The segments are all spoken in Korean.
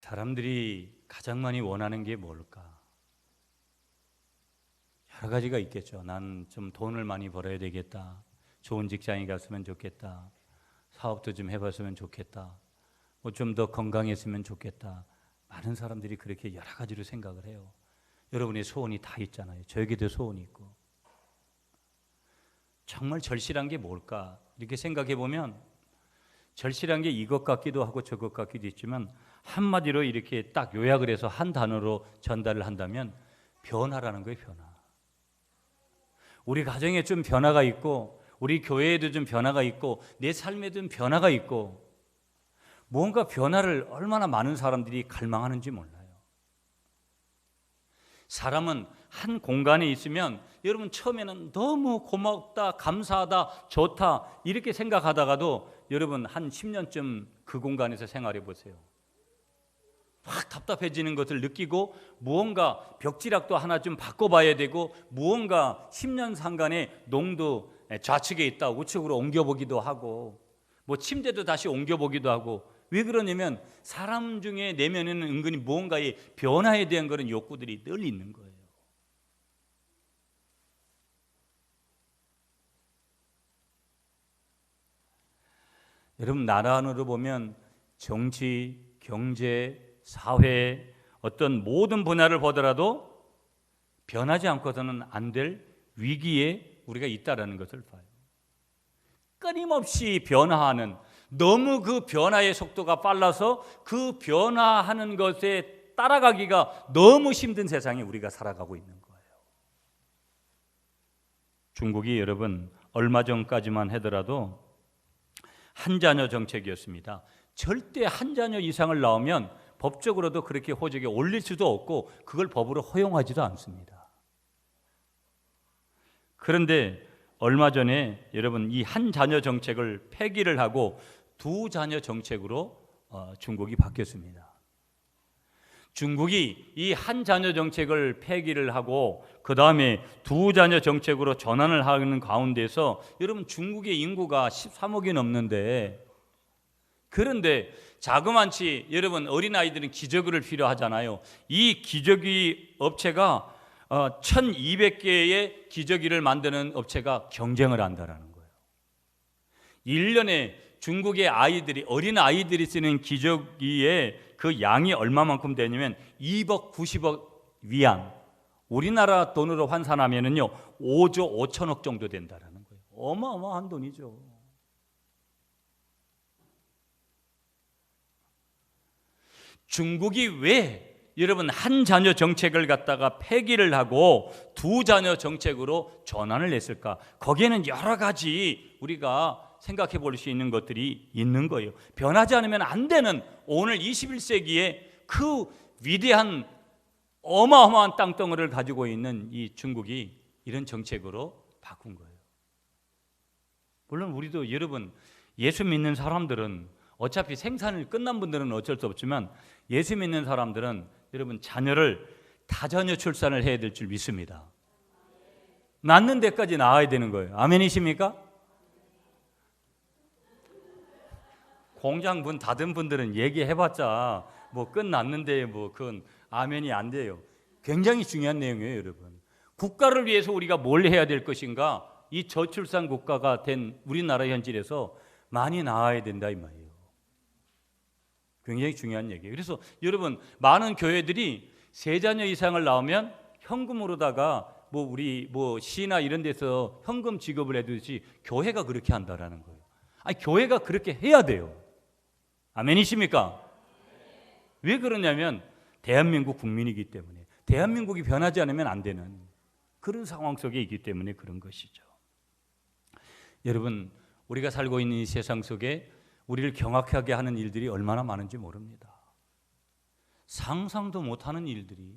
사람들이 가장 많이 원하는 게 뭘까? 여러 가지가 있겠죠. 난 좀 돈을 많이 벌어야 되겠다. 좋은 직장에 갔으면 좋겠다. 사업도 좀 해봤으면 좋겠다. 뭐 좀 더 건강했으면 좋겠다. 많은 사람들이 그렇게 여러 가지로 생각을 해요. 여러분의 소원이 다 있잖아요. 저에게도 소원이 있고. 정말 절실한 게 뭘까? 이렇게 생각해 보면 절실한 게 이것 같기도 하고 저것 같기도 있지만 한마디로 이렇게 딱 요약을 해서 한 단어로 전달을 한다면 변화라는 거예요. 변화. 우리 가정에 좀 변화가 있고 우리 교회에도 좀 변화가 있고 내 삶에도 좀 변화가 있고 뭔가 변화를 얼마나 많은 사람들이 갈망하는지 몰라요. 사람은 한 공간에 있으면 여러분 처음에는 너무 고맙다, 감사하다, 좋다 이렇게 생각하다가도 여러분 한 10년쯤 그 공간에서 생활해 보세요. 확 답답해지는 것을 느끼고 무언가 벽지락도 하나 좀 바꿔봐야 되고 무언가 10년 상간의 농도 좌측에 있다 우측으로 옮겨보기도 하고 뭐 침대도 다시 옮겨보기도 하고 왜 그러냐면 사람 중에 내면에는 은근히 무언가의 변화에 대한 그런 욕구들이 늘 있는 거예요. 여러분 나라 안으로 보면 정치, 경제, 사회 어떤 모든 분야를 보더라도 변하지 않고서는 안 될 위기에 우리가 있다라는 것을 봐요. 끊임없이 변화하는 너무 그 변화의 속도가 빨라서 그 변화하는 것에 따라가기가 너무 힘든 세상에 우리가 살아가고 있는 거예요. 중국이 여러분 얼마 전까지만 하더라도 한 자녀 정책이었습니다. 절대 한 자녀 이상을 낳으면 법적으로도 그렇게 호적에 올릴 수도 없고 그걸 법으로 허용하지도 않습니다. 그런데 얼마 전에 여러분 이 한 자녀 정책을 폐기를 하고 두 자녀 정책으로 중국이 바뀌었습니다. 중국이 이 한 자녀 정책을 폐기를 하고 그 다음에 두 자녀 정책으로 전환을 하는 가운데서 여러분 중국의 인구가 13억이 넘는데 그런데 자그만치 여러분 어린아이들은 기저귀를 필요하잖아요. 이 기저귀 업체가 1200개의 기저귀를 만드는 업체가 경쟁을 한다는 거예요. 1년에 중국의 아이들이 어린 아이들이 쓰는 기저귀의 그 양이 얼마만큼 되냐면 2억 90억 위안 우리나라 돈으로 환산하면은요 5조 5천억 정도 된다라는 거예요. 어마어마한 돈이죠. 중국이 왜 여러분 한 자녀 정책을 갖다가 폐기를 하고 두 자녀 정책으로 전환을 했을까? 거기에는 여러 가지 우리가 생각해 볼 수 있는 것들이 있는 거예요. 변하지 않으면 안 되는 오늘 21세기에 그 위대한 어마어마한 땅덩어리를 가지고 있는 이 중국이 이런 정책으로 바꾼 거예요. 물론 우리도 여러분 예수 믿는 사람들은 어차피 생산을 끝난 분들은 어쩔 수 없지만 예수 믿는 사람들은 여러분 자녀를 다자녀 출산을 해야 될 줄 믿습니다. 낳는 데까지 낳아야 되는 거예요. 아멘이십니까? 공장 문 닫은 분들은 얘기해봤자 뭐 끝났는데 뭐 그건 아멘이 안 돼요. 굉장히 중요한 내용이에요, 여러분. 국가를 위해서 우리가 뭘 해야 될 것인가? 이 저출산 국가가 된 우리나라 현실에서 많이 나아야 된다 이 말이에요. 굉장히 중요한 얘기예요. 그래서 여러분 많은 교회들이 세 자녀 이상을 낳으면 현금으로다가 뭐 우리 뭐 시나 이런 데서 현금 지급을 해두듯이 교회가 그렇게 한다라는 거예요. 아니 교회가 그렇게 해야 돼요. 아멘이십니까? 왜 그러냐면 대한민국 국민이기 때문에 대한민국이 변하지 않으면 안 되는 그런 상황 속에 있기 때문에 그런 것이죠. 여러분 우리가 살고 있는 이 세상 속에 우리를 경악하게 하는 일들이 얼마나 많은지 모릅니다. 상상도 못하는 일들이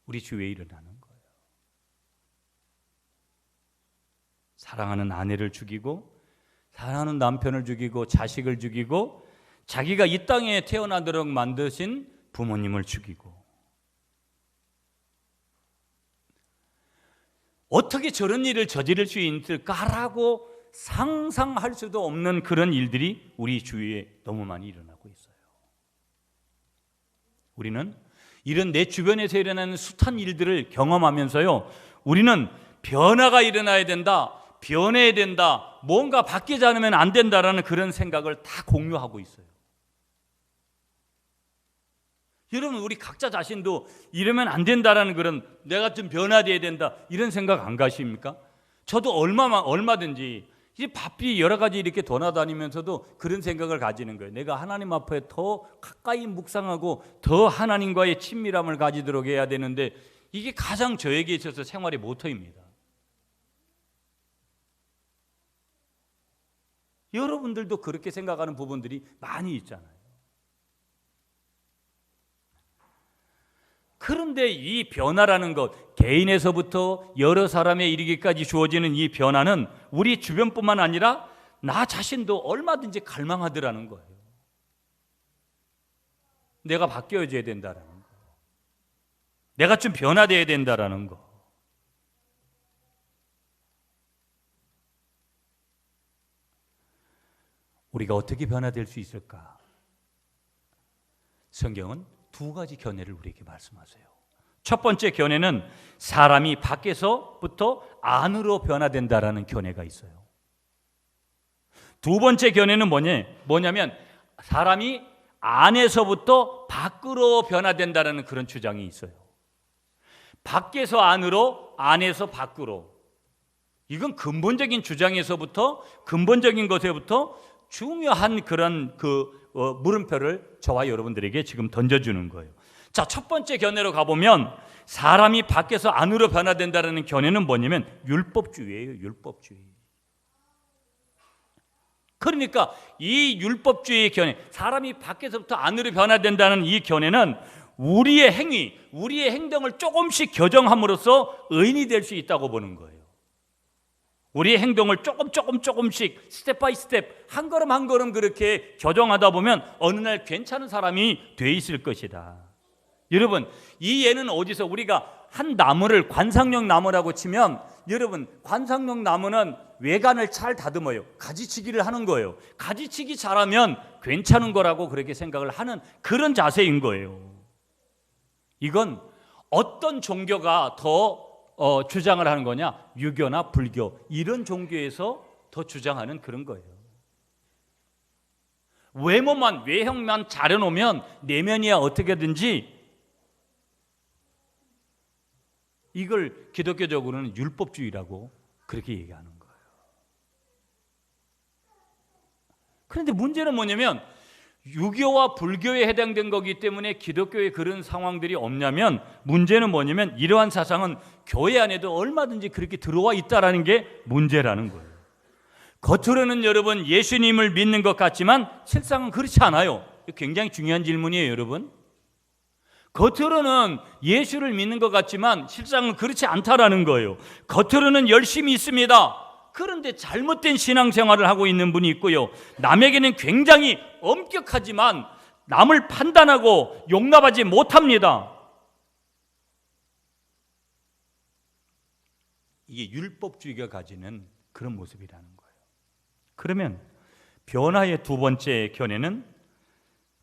우리 주위에 일어나는 거예요. 사랑하는 아내를 죽이고 사랑하는 남편을 죽이고 자식을 죽이고 자기가 이 땅에 태어나도록 만드신 부모님을 죽이고 어떻게 저런 일을 저지를 수 있을까라고 상상할 수도 없는 그런 일들이 우리 주위에 너무 많이 일어나고 있어요. 우리는 이런 내 주변에서 일어나는 숱한 일들을 경험하면서요, 우리는 변화가 일어나야 된다, 변해야 된다, 뭔가 바뀌지 않으면 안 된다라는 그런 생각을 다 공유하고 있어요. 여러분, 우리 각자 자신도 이러면 안 된다라는 그런, 내가 좀 변화돼야 된다, 이런 생각 안 가십니까? 저도 얼마든지 이제 바삐 여러 가지 이렇게 돌아다니면서도 그런 생각을 가지는 거예요. 내가 하나님 앞에 더 가까이 묵상하고 더 하나님과의 친밀함을 가지도록 해야 되는데, 이게 가장 저에게 있어서 생활의 모토입니다. 여러분들도 그렇게 생각하는 부분들이 많이 있잖아요. 그런데 이 변화라는 것, 개인에서부터 여러 사람에 이르기까지 주어지는 이 변화는 우리 주변뿐만 아니라 나 자신도 얼마든지 갈망하더라는 거예요. 내가 바뀌어져야 된다라는 거, 내가 좀 변화돼야 된다라는 거. 우리가 어떻게 변화될 수 있을까? 성경은 두 가지 견해를 우리에게 말씀하세요. 첫 번째 견해는 사람이 밖에서부터 안으로 변화된다라는 견해가 있어요. 두 번째 견해는 뭐냐면 사람이 안에서부터 밖으로 변화된다라는 그런 주장이 있어요. 밖에서 안으로, 안에서 밖으로. 이건 근본적인 주장에서부터, 근본적인 것에부터 중요한 그런 물음표를 저와 여러분들에게 지금 던져주는 거예요. 자, 첫 번째 견해로 가보면 사람이 밖에서 안으로 변화된다는 견해는 뭐냐면 율법주의예요. 율법주의. 그러니까 이 율법주의의 견해, 사람이 밖에서부터 안으로 변화된다는 이 견해는 우리의 행위, 우리의 행동을 조금씩 교정함으로써 의인이 될 수 있다고 보는 거예요. 우리의 행동을 조금씩 스텝 바이 스텝, 한 걸음 한 걸음 그렇게 교정하다 보면 어느 날 괜찮은 사람이 돼 있을 것이다. 여러분, 이 예는 어디서, 우리가 한 나무를 관상용 나무라고 치면, 여러분, 관상용 나무는 외관을 잘 다듬어요. 가지치기를 하는 거예요. 가지치기 잘하면 괜찮은 거라고 그렇게 생각을 하는 그런 자세인 거예요. 이건 어떤 종교가 더 주장을 하는 거냐? 유교나 불교, 이런 종교에서 더 주장하는 그런 거예요. 외형만 잘해놓으면 내면이야 어떻게든지, 이걸 기독교적으로는 율법주의라고 그렇게 얘기하는 거예요. 그런데 문제는 뭐냐면 유교와 불교에 해당된 거기 때문에 기독교에 그런 상황들이 없냐면, 문제는 뭐냐면 이러한 사상은 교회 안에도 얼마든지 그렇게 들어와 있다라는 게 문제라는 거예요. 겉으로는 여러분 예수님을 믿는 것 같지만 실상은 그렇지 않아요. 굉장히 중요한 질문이에요, 여러분. 겉으로는 예수를 믿는 것 같지만 실상은 그렇지 않다라는 거예요. 겉으로는 열심히 있습니다. 그런데 잘못된 신앙생활을 하고 있는 분이 있고요, 남에게는 굉장히 엄격하지만 남을 판단하고 용납하지 못합니다. 이게 율법주의가 가지는 그런 모습이라는 거예요. 그러면 변화의 두 번째 견해는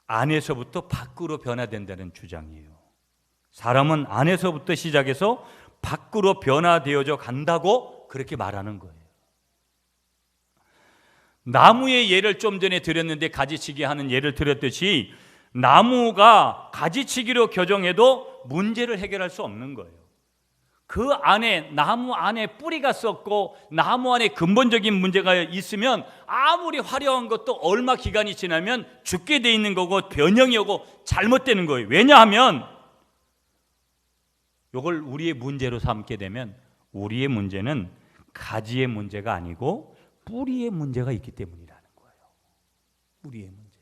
안에서부터 밖으로 변화된다는 주장이에요. 사람은 안에서부터 시작해서 밖으로 변화되어져 간다고 그렇게 말하는 거예요. 나무의 예를 좀 전에 드렸는데, 가지치기 하는 예를 드렸듯이 나무가 가지치기로 교정해도 문제를 해결할 수 없는 거예요. 그 안에, 나무 안에 뿌리가 썩고 나무 안에 근본적인 문제가 있으면 아무리 화려한 것도 얼마 기간이 지나면 죽게 돼 있는 거고 변형이 오고 잘못되는 거예요. 왜냐하면 이걸 우리의 문제로 삼게 되면 우리의 문제는 가지의 문제가 아니고 뿌리의 문제가 있기 때문이라는 거예요. 뿌리의 문제.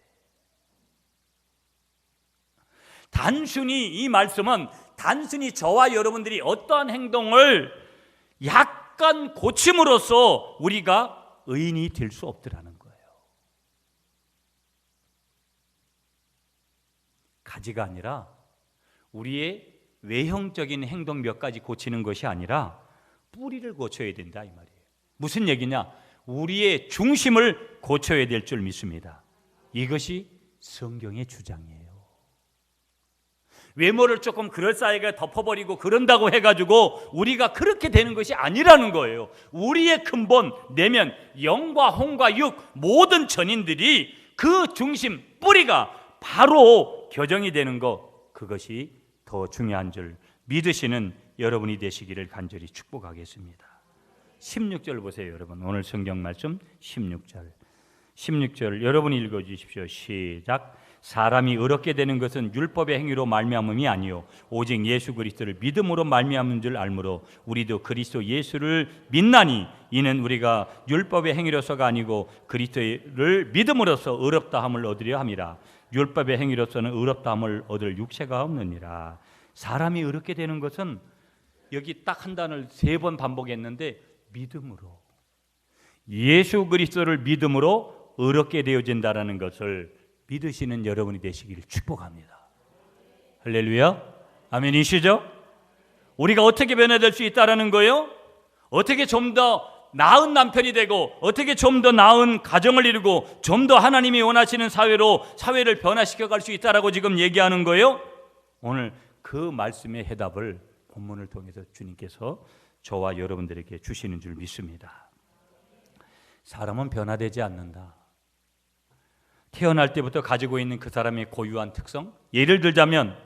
단순히 이 말씀은 단순히 저와 여러분들이 어떠한 행동을 약간 고침으로써 우리가 의인이 될 수 없더라는 거예요. 가지가 아니라 우리의 외형적인 행동 몇 가지 고치는 것이 아니라 뿌리를 고쳐야 된다, 이 말이에요. 무슨 얘기냐? 우리의 중심을 고쳐야 될 줄 믿습니다. 이것이 성경의 주장이에요. 외모를 조금 그럴싸하게 덮어버리고 그런다고 해가지고 우리가 그렇게 되는 것이 아니라는 거예요. 우리의 근본, 내면, 영과 혼과 육 모든 전인들이 그 중심, 뿌리가 바로 교정이 되는 것, 그것이 더 중요한 줄 믿으시는 여러분이 되시기를 간절히 축복하겠습니다. 16절 보세요, 여러분. 오늘 성경 말씀 16절 여러분이 읽어주십시오. 시작. 사람이 의롭게 되는 것은 율법의 행위로 말미암음이 아니요 오직 예수 그리스도를 믿음으로 말미암은 줄 알므로 우리도 그리스도 예수를 믿나니 이는 우리가 율법의 행위로서가 아니고 그리스도를 믿음으로써 의롭다함을 얻으려 함이라. 율법의 행위로서는 의롭다함을 얻을 육체가 없느니라. 사람이 의롭게 되는 것은 여기 딱 한 단을 3번 반복했는데 믿음으로, 예수 그리스도를 믿음으로 의롭게 되어진다라는 것을 믿으시는 여러분이 되시기를 축복합니다. 할렐루야. 아멘이시죠? 우리가 어떻게 변화될 수 있다라는 거예요? 어떻게 좀 더 나은 남편이 되고 어떻게 좀 더 나은 가정을 이루고 좀 더 하나님이 원하시는 사회를 변화시켜 갈 수 있다라고 지금 얘기하는 거예요? 오늘 그 말씀의 해답을 본문을 통해서 주님께서 저와 여러분들에게 주시는 줄 믿습니다. 사람은 변화되지 않는다. 태어날 때부터 가지고 있는 그 사람의 고유한 특성, 예를 들자면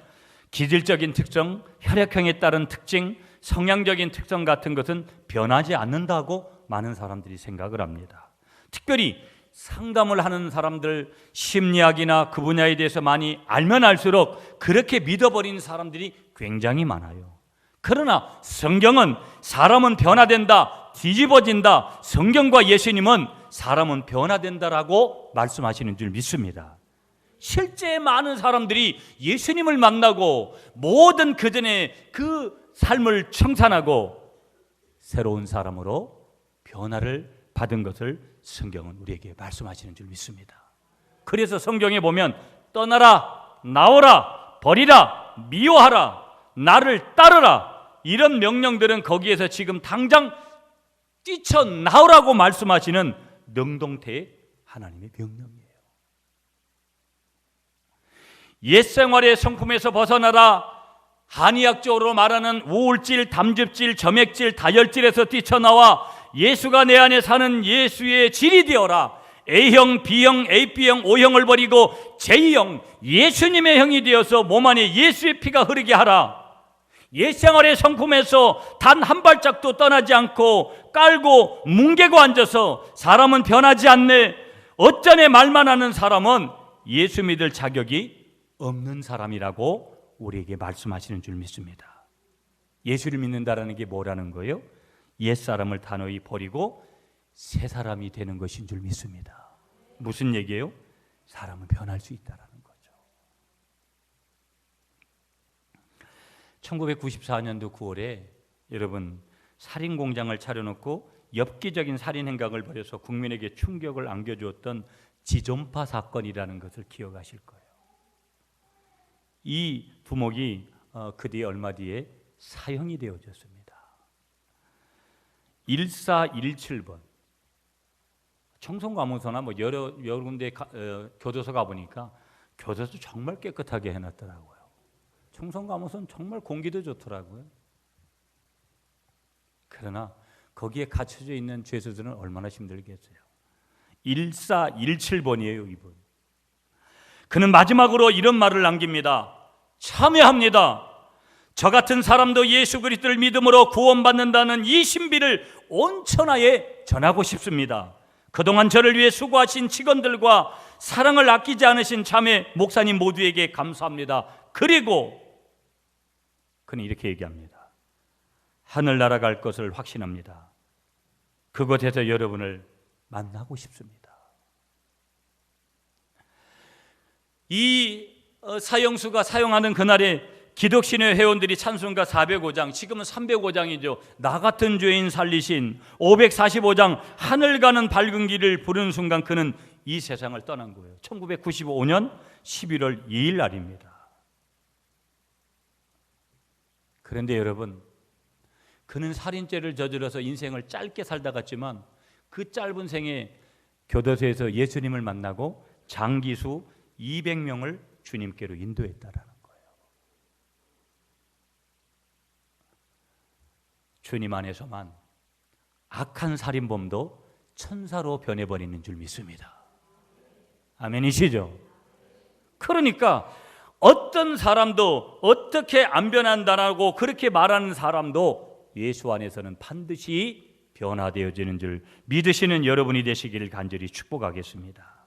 기질적인 특성, 혈액형에 따른 특징, 성향적인 특성 같은 것은 변하지 않는다고 많은 사람들이 생각을 합니다. 특별히 상담을 하는 사람들, 심리학이나 그 분야에 대해서 많이 알면 알수록 그렇게 믿어버리는 사람들이 굉장히 많아요. 그러나 성경은 사람은 변화된다, 뒤집어진다. 성경과 예수님은 사람은 변화된다라고 말씀하시는 줄 믿습니다. 실제 많은 사람들이 예수님을 만나고 모든 그전에 그 삶을 청산하고 새로운 사람으로 변화를 받은 것을 성경은 우리에게 말씀하시는 줄 믿습니다. 그래서 성경에 보면 떠나라, 나오라, 버리라, 미워하라, 나를 따르라, 이런 명령들은 거기에서 지금 당장 뛰쳐나오라고 말씀하시는 능동태의 하나님의 명령이에요. 옛 생활의 성품에서 벗어나라, 한의학적으로 말하는 우울질, 담즙질, 점액질, 다혈질에서 뛰쳐나와 예수가 내 안에 사는 예수의 질이 되어라. A형, B형, AB형, O형을 버리고 J형, 예수님의 형이 되어서 몸 안에 예수의 피가 흐르게 하라. 옛생활의 성품에서 단 한 발짝도 떠나지 않고 깔고 뭉개고 앉아서 사람은 변하지 않네, 어쩌네 말만 하는 사람은 예수 믿을 자격이 없는 사람이라고 우리에게 말씀하시는 줄 믿습니다. 예수를 믿는다라는 게 뭐라는 거예요? 옛사람을 단호히 버리고 새 사람이 되는 것인 줄 믿습니다. 무슨 얘기예요? 사람은 변할 수 있다라는 거죠. 1994년도 9월에 여러분 살인공장을 차려놓고 엽기적인 살인 행각을 벌여서 국민에게 충격을 안겨주었던 지존파 사건이라는 것을 기억하실 거예요. 이 두목이 그 뒤에 얼마 뒤에 사형이 되어졌습니다. 1417번 청송가무소나 뭐 여러 군데 교도소 가보니까 교도소 정말 깨끗하게 해놨더라고요. 청송가무소는 정말 공기도 좋더라고요. 그러나 거기에 갇혀져 있는 죄수들은 얼마나 힘들겠어요. 1417번이에요 이분. 그는 마지막으로 이런 말을 남깁니다. 참여합니다. 저 같은 사람도 예수 그리스도를 믿음으로 구원받는다는 이 신비를 온 천하에 전하고 싶습니다. 그동안 저를 위해 수고하신 직원들과 사랑을 아끼지 않으신 자매 목사님 모두에게 감사합니다. 그리고 그는 이렇게 얘기합니다. 하늘나라 갈 것을 확신합니다. 그곳에서 여러분을 만나고 싶습니다. 이 사형수가 사용하는 그날에 기독신의 회원들이 찬송가 405장, 지금은 305장이죠. 나 같은 죄인 살리신 545장 하늘 가는 밝은 길을 부르는 순간 그는 이 세상을 떠난 거예요. 1995년 11월 2일 날입니다. 그런데 여러분, 그는 살인죄를 저질러서 인생을 짧게 살다 갔지만 그 짧은 생에 교도소에서 예수님을 만나고 장기수 200명을 주님께로 인도했다라는 거예요. 주님 안에서만 악한 살인범도 천사로 변해버리는 줄 믿습니다. 아멘이시죠? 그러니까 어떤 사람도 어떻게 안 변한다라고 그렇게 말하는 사람도 예수 안에서는 반드시 변화되어지는 줄 믿으시는 여러분이 되시기를 간절히 축복하겠습니다.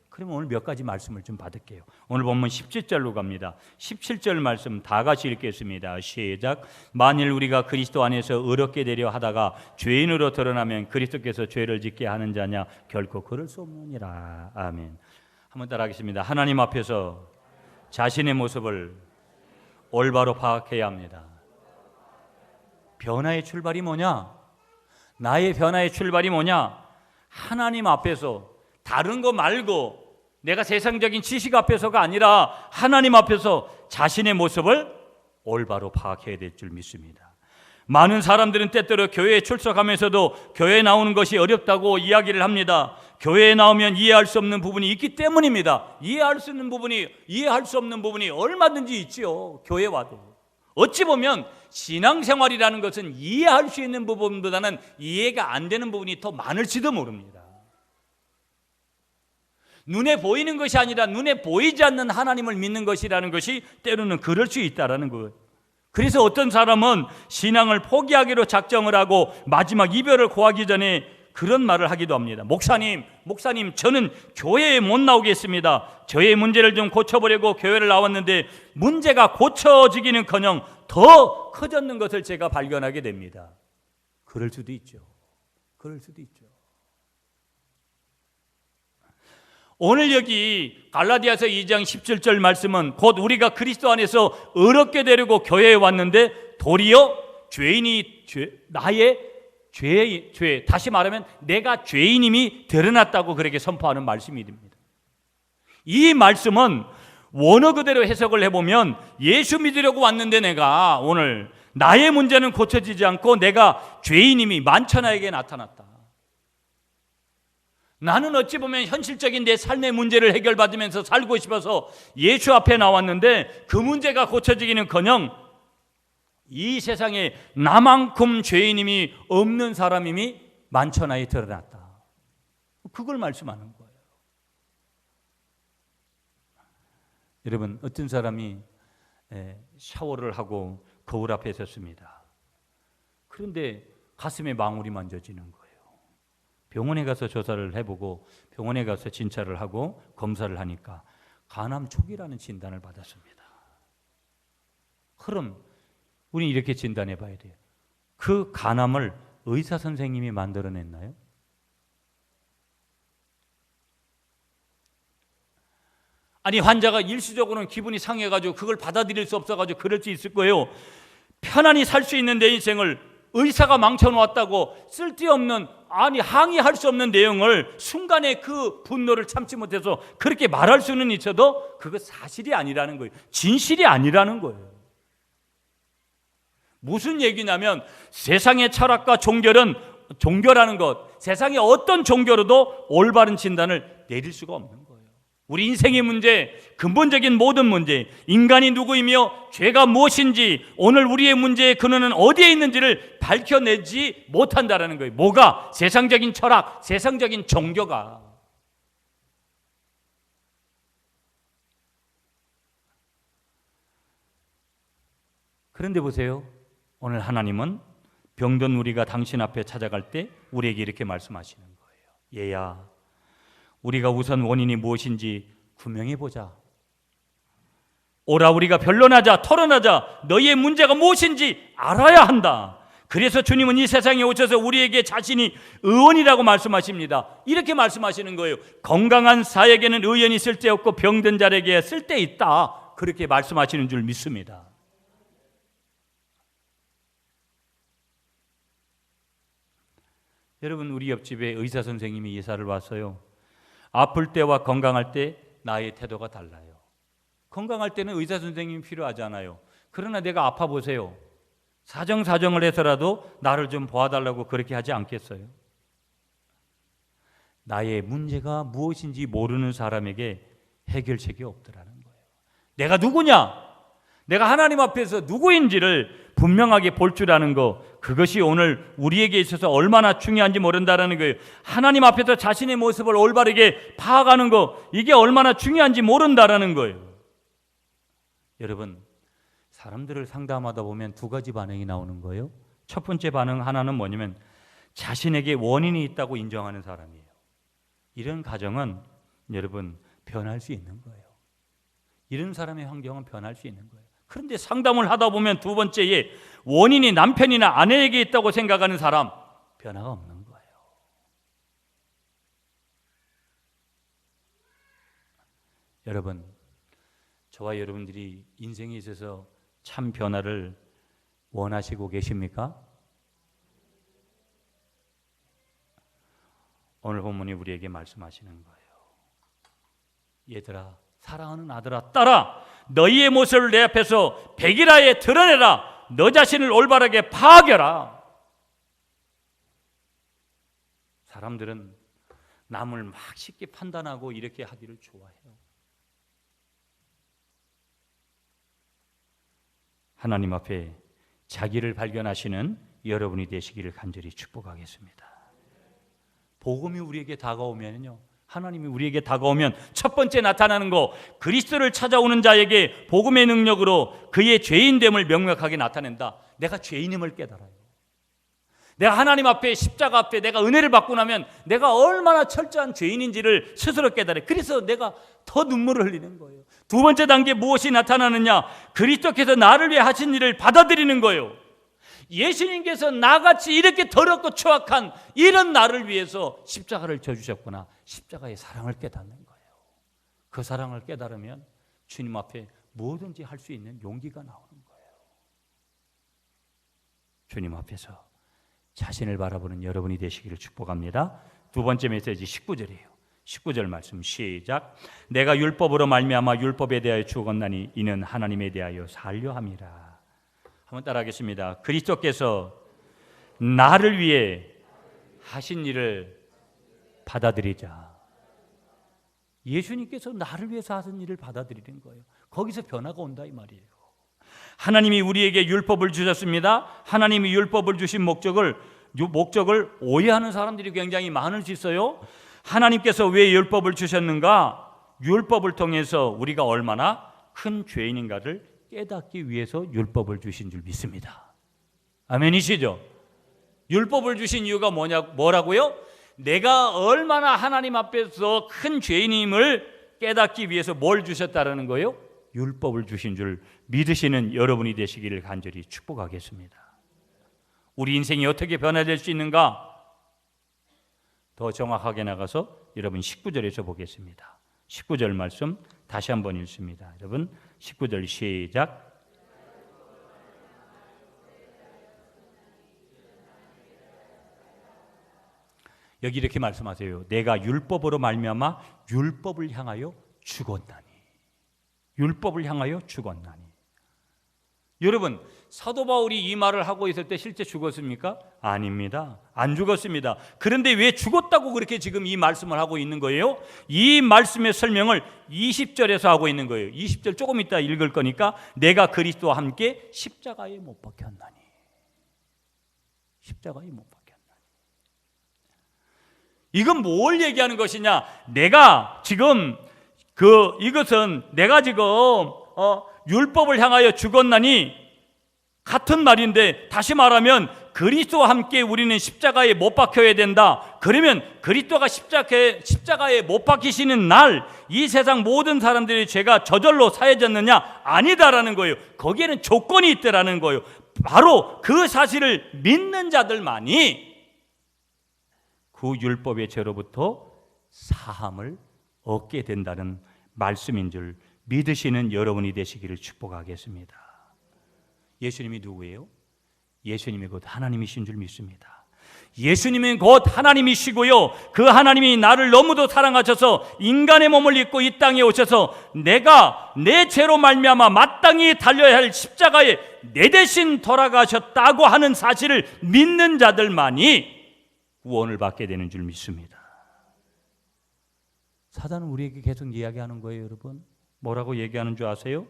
그러면 오늘 몇 가지 말씀을 좀 받을게요. 오늘 본문 17절로 갑니다. 17절 말씀 다 같이 읽겠습니다. 시작. 만일 우리가 그리스도 안에서 의롭게 되려 하다가 죄인으로 드러나면 그리스도께서 죄를 짓게 하는 자냐? 결코 그럴 수 없느니라. 아멘. 한번 따라하겠습니다. 하나님 앞에서 자신의 모습을 올바로 파악해야 합니다. 변화의 출발이 뭐냐? 나의 변화의 출발이 뭐냐? 하나님 앞에서, 다른 거 말고 내가 세상적인 지식 앞에서가 아니라 하나님 앞에서 자신의 모습을 올바로 파악해야 될 줄 믿습니다. 많은 사람들은 때때로 교회에 출석하면서도 교회에 나오는 것이 어렵다고 이야기를 합니다. 교회에 나오면 이해할 수 없는 부분이 있기 때문입니다. 이해할 수 없는 부분이 얼마든지 있지요. 교회 와도. 어찌 보면 신앙생활이라는 것은 이해할 수 있는 부분보다는 이해가 안 되는 부분이 더 많을지도 모릅니다. 눈에 보이는 것이 아니라 눈에 보이지 않는 하나님을 믿는 것이라는 것이 때로는 그럴 수 있다는 거예요. 그래서 어떤 사람은 신앙을 포기하기로 작정을 하고 마지막 이별을 고하기 전에 그런 말을 하기도 합니다. 목사님, 저는 교회에 못 나오겠습니다. 저의 문제를 좀 고쳐보려고 교회를 나왔는데 문제가 고쳐지기는커녕 더 커졌는 것을 제가 발견하게 됩니다. 그럴 수도 있죠. 오늘 여기 갈라디아서 2장 17절 말씀은 곧 우리가 그리스도 안에서 의롭게 되려고 교회에 왔는데 도리어 나의 죄, 다시 말하면 내가 죄인임이 드러났다고 그렇게 선포하는 말씀이 됩니다. 이 말씀은 원어 그대로 해석을 해보면 예수 믿으려고 왔는데 내가 오늘 나의 문제는 고쳐지지 않고 내가 죄인임이 만천하에게 나타났다. 나는 어찌 보면 현실적인 내 삶의 문제를 해결받으면서 살고 싶어서 예수 앞에 나왔는데 그 문제가 고쳐지기는커녕 이 세상에 나만큼 죄인임이 없는 사람임이 만천하에 드러났다. 그걸 말씀하는 거예요. 여러분, 어떤 사람이 샤워를 하고 거울 앞에 섰습니다. 그런데 가슴에 망울이 만져지는 거예요. 병원에 가서 조사를 해보고 병원에 가서 진찰을 하고 검사를 하니까 간암 초기라는 진단을 받았습니다. 그럼 우리 이렇게 진단해 봐야 돼요. 그 간암을 의사 선생님이 만들어냈나요? 아니, 환자가 일시적으로는 기분이 상해가지고 그걸 받아들일 수 없어가지고 그럴 수 있을 거예요. 편안히 살 수 있는 내 인생을 의사가 망쳐놓았다고 쓸데없는, 항의할 수 없는 내용을 순간에 그 분노를 참지 못해서 그렇게 말할 수는 있어도 그거 사실이 아니라는 거예요. 진실이 아니라는 거예요. 무슨 얘기냐면 세상의 철학과 종교라는 것, 세상의 어떤 종교로도 올바른 진단을 내릴 수가 없는 거예요. 우리 인생의 문제, 근본적인 모든 문제, 인간이 누구이며 죄가 무엇인지, 오늘 우리의 문제의 근원은 어디에 있는지를 밝혀내지 못한다는 거예요. 뭐가? 세상적인 철학, 세상적인 종교가. 그런데 보세요. 오늘 하나님은 병든 우리가 당신 앞에 찾아갈 때 우리에게 이렇게 말씀하시는 거예요. 얘야, 우리가 우선 원인이 무엇인지 구명해 보자. 오라, 우리가 변론하자, 토론하자. 너희의 문제가 무엇인지 알아야 한다. 그래서 주님은 이 세상에 오셔서 우리에게 자신이 의원이라고 말씀하십니다. 이렇게 말씀하시는 거예요. 건강한 사에게는 의원이 쓸데없고 병든 자에게 쓸데있다. 그렇게 말씀하시는 줄 믿습니다. 여러분, 우리 옆집에 의사 선생님이 예사를 봤어요. 아플 때와 건강할 때 나의 태도가 달라요. 건강할 때는 의사 선생님이 필요하지 않아요. 그러나 내가 아파 보세요. 사정을 해서라도 나를 좀 봐달라고 그렇게 하지 않겠어요? 나의 문제가 무엇인지 모르는 사람에게 해결책이 없더라는 거예요. 내가 누구냐? 내가 하나님 앞에서 누구인지를 분명하게 볼 줄 아는 거, 그것이 오늘 우리에게 있어서 얼마나 중요한지 모른다는 거예요. 하나님 앞에서 자신의 모습을 올바르게 파악하는 거, 이게 얼마나 중요한지 모른다는 거예요. 여러분, 사람들을 상담하다 보면 두 가지 반응이 나오는 거예요. 첫 번째 반응 하나는 뭐냐면 자신에게 원인이 있다고 인정하는 사람이에요. 이런 가정은 여러분 변할 수 있는 거예요. 이런 사람의 환경은 변할 수 있는 거예요. 그런데 상담을 하다 보면 두 번째에 원인이 남편이나 아내에게 있다고 생각하는 사람, 변화가 없는 거예요. 여러분, 저와 여러분들이 인생에 있어서 참 변화를 원하시고 계십니까? 오늘 본문이 우리에게 말씀하시는 거예요. 얘들아, 사랑하는 아들아, 딸아, 너희의 모습을 내 앞에서 백일하에 드러내라. 너 자신을 올바르게 파악해라. 사람들은 남을 막 쉽게 판단하고 이렇게 하기를 좋아해요. 하나님 앞에 자기를 발견하시는 여러분이 되시기를 간절히 축복하겠습니다. 복음이 우리에게 다가오면요, 하나님이 우리에게 다가오면 첫 번째 나타나는 거, 그리스도를 찾아오는 자에게 복음의 능력으로 그의 죄인됨을 명확하게 나타낸다. 내가 죄인임을 깨달아요. 내가 하나님 앞에, 십자가 앞에 내가 은혜를 받고 나면 내가 얼마나 철저한 죄인인지를 스스로 깨달아요. 그래서 내가 더 눈물을 흘리는 거예요. 두 번째 단계 무엇이 나타나느냐? 그리스도께서 나를 위해 하신 일을 받아들이는 거예요. 예수님께서 나같이 이렇게 더럽고 추악한 이런 나를 위해서 십자가를 져주셨구나. 십자가의 사랑을 깨닫는 거예요. 그 사랑을 깨달으면 주님 앞에 뭐든지 할 수 있는 용기가 나오는 거예요. 주님 앞에서 자신을 바라보는 여러분이 되시기를 축복합니다. 두 번째 메시지 19절이에요. 19절 말씀 시작. 내가 율법으로 말미암아 율법에 대하여 죽었나니 이는 하나님에 대하여 살려 함이라. 한번 따라하겠습니다. 그리스도께서 나를 위해 하신 일을 받아들이자. 예수님께서 나를 위해서 하신 일을 받아들이는 거예요. 거기서 변화가 온다 이 말이에요. 하나님이 우리에게 율법을 주셨습니다. 하나님이 율법을 주신 목적을 오해하는 사람들이 굉장히 많을 수 있어요. 하나님께서 왜 율법을 주셨는가? 율법을 통해서 우리가 얼마나 큰 죄인인가를 깨닫기 위해서 율법을 주신 줄 믿습니다. 아멘이시죠? 율법을 주신 이유가 뭐라고요? 내가 얼마나 하나님 앞에서 큰 죄인임을 깨닫기 위해서 뭘 주셨다라는 거예요? 율법을 주신 줄 믿으시는 여러분이 되시기를 간절히 축복하겠습니다. 우리 인생이 어떻게 변화될 수 있는가? 더 정확하게 나가서 여러분 19절에서 보겠습니다. 19절 말씀 다시 한번 읽습니다. 여러분 19절 시작. 여기 이렇게 말씀하세요. 내가 율법으로 말미암아 율법을 향하여 죽었나니. 율법을 향하여 죽었나니. 여러분, 사도 바울이 이 말을 하고 있을 때 실제 죽었습니까? 아닙니다. 안 죽었습니다. 그런데 왜 죽었다고 그렇게 지금 이 말씀을 하고 있는 거예요? 이 말씀의 설명을 20절에서 하고 있는 거예요. 20절 조금 이따 읽을 거니까 내가 그리스도와 함께 십자가에 못 박혔나니. 십자가에 못 박혔나니. 이건 뭘 얘기하는 것이냐? 내가 지금 이것은 내가 지금 율법을 향하여 죽었나니 같은 말인데, 다시 말하면 그리스도와 함께 우리는 십자가에 못 박혀야 된다. 그러면 그리스도가 십자가에 못 박히시는 날 이 세상 모든 사람들의 죄가 저절로 사해졌느냐? 아니다라는 거예요. 거기에는 조건이 있다라는 거예요. 바로 그 사실을 믿는 자들만이 그 율법의 죄로부터 사함을 얻게 된다는 말씀인 줄 믿으시는 여러분이 되시기를 축복하겠습니다. 예수님이 누구예요? 예수님이 곧 하나님이신 줄 믿습니다. 예수님은 곧 하나님이시고요, 그 하나님이 나를 너무도 사랑하셔서 인간의 몸을 입고 이 땅에 오셔서 내가 내 죄로 말미암아 마땅히 달려야 할 십자가에 내 대신 돌아가셨다고 하는 사실을 믿는 자들만이 구원을 받게 되는 줄 믿습니다. 사단은 우리에게 계속 이야기하는 거예요. 여러분, 뭐라고 얘기하는 줄 아세요?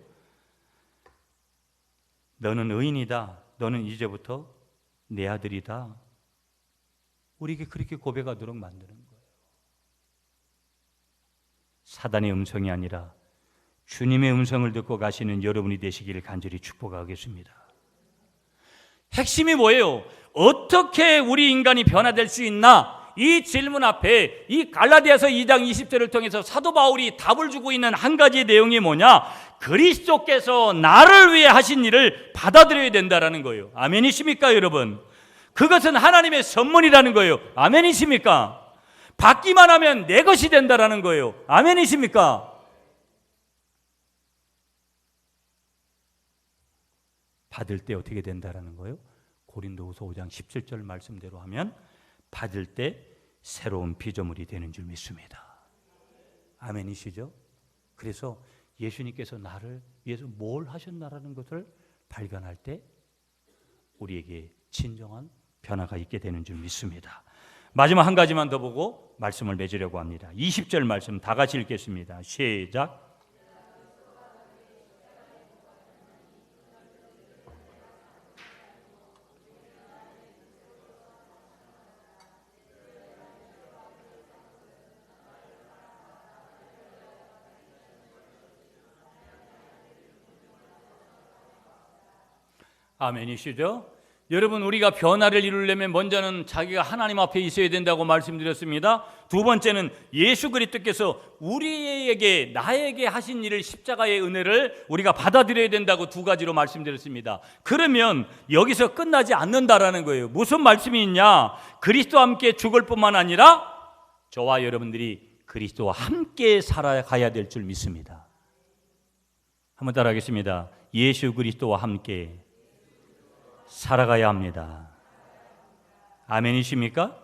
너는 의인이다. 너는 이제부터 내 아들이다. 우리에게 그렇게 고백하도록 만드는 거예요. 사단의 음성이 아니라 주님의 음성을 듣고 가시는 여러분이 되시기를 간절히 축복하겠습니다. 핵심이 뭐예요? 어떻게 우리 인간이 변화될 수 있나? 이 질문 앞에 이 갈라디아서 2장 20절을 통해서 사도 바울이 답을 주고 있는 한 가지 내용이 뭐냐? 그리스도께서 나를 위해 하신 일을 받아들여야 된다라는 거예요. 아멘이십니까, 여러분? 그것은 하나님의 선물이라는 거예요. 아멘이십니까? 받기만 하면 내 것이 된다라는 거예요. 아멘이십니까? 받을 때 어떻게 된다라는 거예요? 고린도후서 5장 17절 말씀대로 하면 받을 때 새로운 피조물이 되는 줄 믿습니다. 아멘이시죠? 그래서 예수님께서 나를 위해서 뭘 하셨나라는 것을 발견할 때 우리에게 진정한 변화가 있게 되는 줄 믿습니다. 마지막 한 가지만 더 보고 말씀을 맺으려고 합니다. 20절 말씀 다 같이 읽겠습니다. 시작. 아멘이시죠? 여러분, 우리가 변화를 이루려면 먼저는 자기가 하나님 앞에 있어야 된다고 말씀드렸습니다. 두 번째는 예수 그리스도께서 우리에게 나에게 하신 일을 십자가의 은혜를 우리가 받아들여야 된다고 두 가지로 말씀드렸습니다. 그러면 여기서 끝나지 않는다라는 거예요. 무슨 말씀이 있냐? 그리스도와 함께 죽을 뿐만 아니라 저와 여러분들이 그리스도와 함께 살아가야 될 줄 믿습니다. 한번 따라하겠습니다. 예수 그리스도와 함께 살아가야 합니다. 아멘이십니까?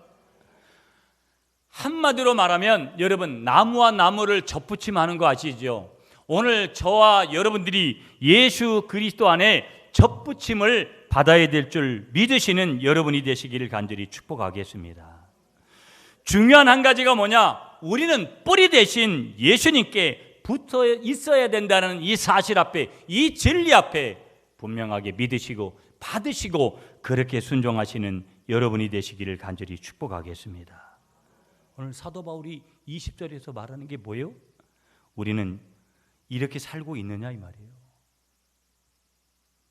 한마디로 말하면 여러분, 나무와 나무를 접붙임하는 거 아시죠? 오늘 저와 여러분들이 예수 그리스도 안에 접붙임을 받아야 될 줄 믿으시는 여러분이 되시기를 간절히 축복하겠습니다. 중요한 한 가지가 뭐냐? 우리는 뿌리 대신 예수님께 붙어 있어야 된다는 이 사실 앞에, 이 진리 앞에 분명하게 믿으시고 받으시고 그렇게 순종하시는 여러분이 되시기를 간절히 축복하겠습니다. 오늘 사도 바울이 20절에서 말하는 게 뭐예요? 우리는 이렇게 살고 있느냐 이 말이에요.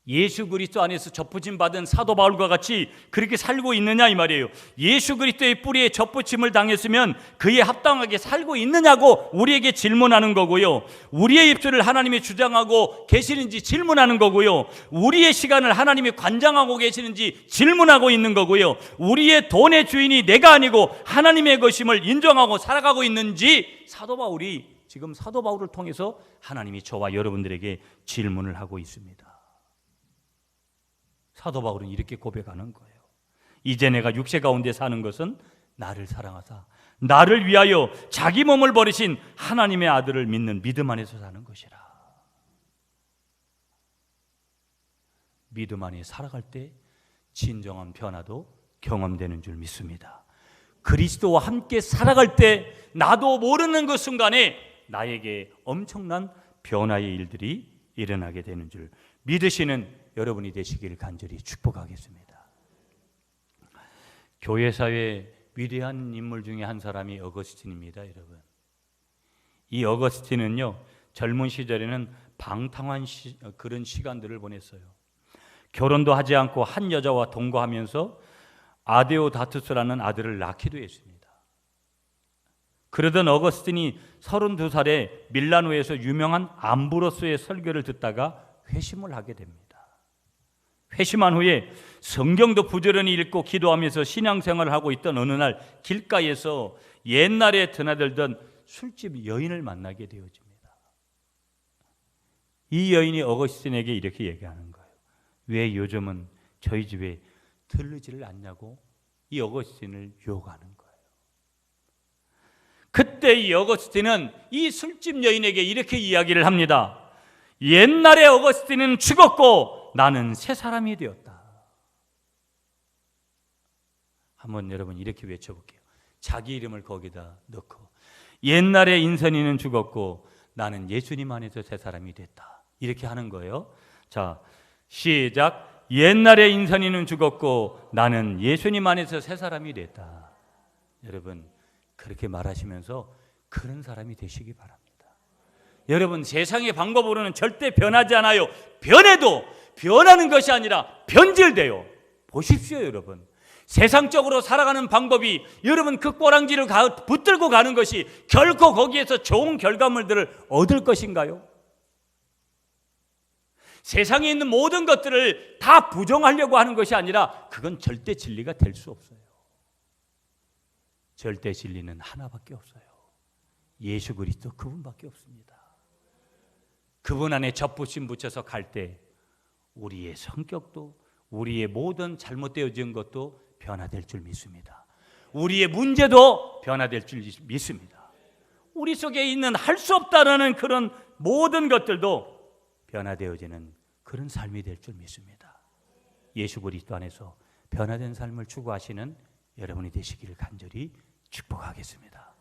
예수 그리스도 안에서 접붙임 받은 사도 바울과 같이 그렇게 살고 있느냐 이 말이에요. 예수 그리스도의 뿌리에 접붙임을 당했으면 그에 합당하게 살고 있느냐고 우리에게 질문하는 거고요. 우리의 입술을 하나님이 주장하고 계시는지 질문하는 거고요. 우리의 시간을 하나님이 관장하고 계시는지 질문하고 있는 거고요. 우리의 돈의 주인이 내가 아니고 하나님의 것임을 인정하고 살아가고 있는지 사도 바울이 지금 사도 바울을 통해서 하나님이 저와 여러분들에게 질문을 하고 있습니다. 사도 바울은 이렇게 고백하는 거예요. 이제 내가 육체 가운데 사는 것은 나를 사랑하사 나를 위하여 자기 몸을 버리신 하나님의 아들을 믿는 믿음 안에서 사는 것이라. 믿음 안에 살아갈 때 진정한 변화도 경험되는 줄 믿습니다. 그리스도와 함께 살아갈 때 나도 모르는 그 순간에 나에게 엄청난 변화의 일들이 일어나게 되는 줄 믿으시는 여러분이 되시기를 간절히 축복하겠습니다. 교회 사회의 위대한 인물 중에 한 사람이 어거스틴입니다, 여러분. 이 어거스틴은요, 젊은 시절에는 방탕한 그런 시간들을 보냈어요. 결혼도 하지 않고 한 여자와 동거하면서 아데오다투스라는 아들을 낳기도 했습니다. 그러던 어거스틴이 32살에 밀라노에서 유명한 암브로스의 설교를 듣다가 회심을 하게 됩니다. 회심한 후에 성경도 부지런히 읽고 기도하면서 신앙생활을 하고 있던 어느 날 길가에서 옛날에 드나들던 술집 여인을 만나게 되어집니다. 이 여인이 어거스틴에게 이렇게 얘기하는 거예요. 왜 요즘은 저희 집에 들르지를 않냐고 이 어거스틴을 유혹하는 거예요. 그때 이 어거스틴은 이 술집 여인에게 이렇게 이야기를 합니다. 옛날에 어거스틴은 죽었고 나는 새 사람이 되었다. 한번 여러분 이렇게 외쳐볼게요. 자기 이름을 거기다 넣고 옛날에 인선이는 죽었고 나는 예수님 안에서 새 사람이 됐다. 이렇게 하는 거예요. 자, 시작. 옛날에 인선이는 죽었고 나는 예수님 안에서 새 사람이 됐다. 여러분 그렇게 말하시면서 그런 사람이 되시기 바랍니다. 여러분 세상의 방법으로는 절대 변하지 않아요. 변해도 변하는 것이 아니라 변질돼요. 보십시오 여러분. 세상적으로 살아가는 방법이 여러분 그 꼬랑지를 붙들고 가는 것이 결코 거기에서 좋은 결과물들을 얻을 것인가요? 세상에 있는 모든 것들을 다 부정하려고 하는 것이 아니라 그건 절대 진리가 될 수 없어요. 절대 진리는 하나밖에 없어요. 예수 그리스도 그분밖에 없습니다. 그분 안에 접붙임 붙여서 갈 때 우리의 성격도 우리의 모든 잘못되어진 것도 변화될 줄 믿습니다. 우리의 문제도 변화될 줄 믿습니다. 우리 속에 있는 할 수 없다라는 그런 모든 것들도 변화되어지는 그런 삶이 될 줄 믿습니다. 예수 그리스도 안에서 변화된 삶을 추구하시는 여러분이 되시기를 간절히 축복하겠습니다.